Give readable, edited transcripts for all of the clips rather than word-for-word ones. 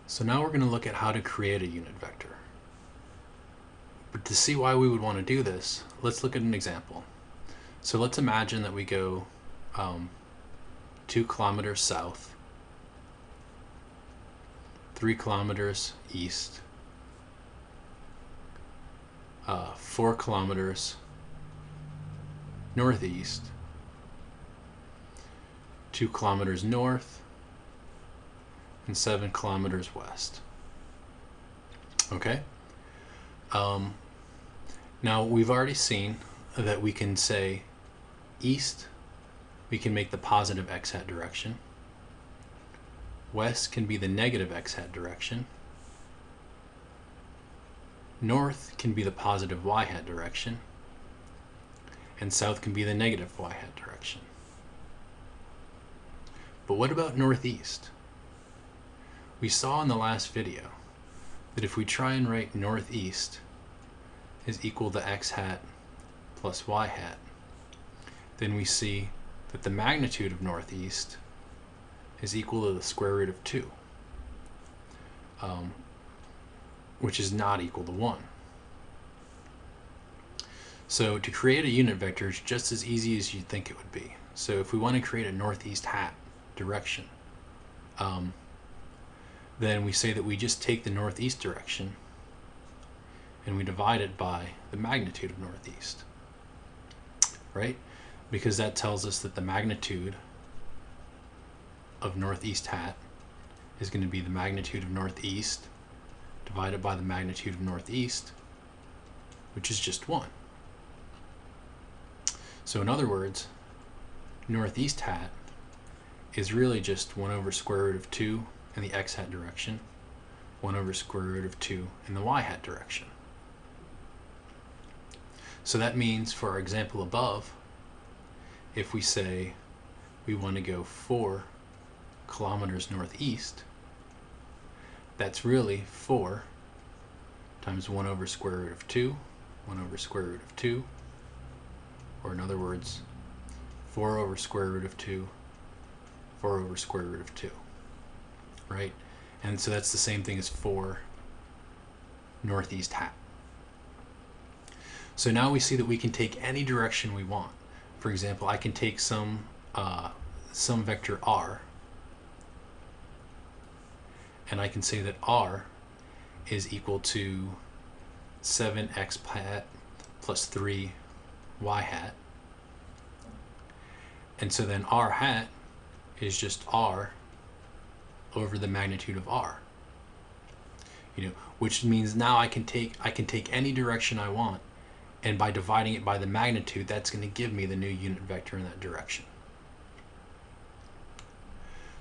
So now we're going to look at how to create a unit vector. But to see why we would want to do this, let's look at an example. So let's imagine that we go 2 kilometers south, 3 kilometers east, 4 kilometers northeast, 2 kilometers north, and 7 kilometers west. Okay? Now we've already seen that we can say east, we can make the positive x hat direction. West can be the negative x hat direction. North can be the positive y hat direction. And south can be the negative y hat direction. But what about northeast? We saw in the last video that if we try and write northeast is equal to x hat plus y hat, then we see that the magnitude of northeast is equal to the square root of 2, which is not equal to 1. So to create a unit vector is just as easy as you'd think it would be. So if we want to create a northeast hat direction, then we say that we just take the northeast direction and we divide it by the magnitude of northeast, right? Because that tells us that the magnitude of northeast hat is going to be the magnitude of northeast divided by the magnitude of northeast, which is just 1. So in other words, northeast hat is really just 1 over square root of 2 in the x hat direction, 1 over square root of 2 in the y hat direction. So that means for our example above, if we say we want to go 4 kilometers northeast, that's really 4 times 1 over square root of 2, 1 over square root of 2, or in other words, 4 over square root of 2, 4 over square root of 2, right? And so that's the same thing as 4 northeast hat. So now we see that we can take any direction we want. For example, I can take some vector r, and I can say that r is equal to 7x hat plus 3 y hat. And so then r hat is just r over the magnitude of r. Which means now I can take any direction I want, and by dividing it by the magnitude, that's going to give me the new unit vector in that direction.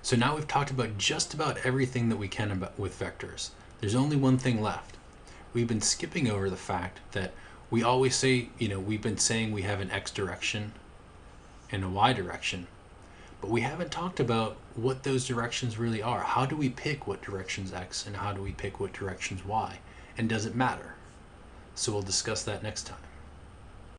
So now we've talked about just about everything that we can with vectors. There's only one thing left. We've been skipping over the fact that we always say, we've been saying we have an x direction and a y direction, but we haven't talked about what those directions really are. How do we pick what direction's x and how do we pick what direction's y? And does it matter? So we'll discuss that next time.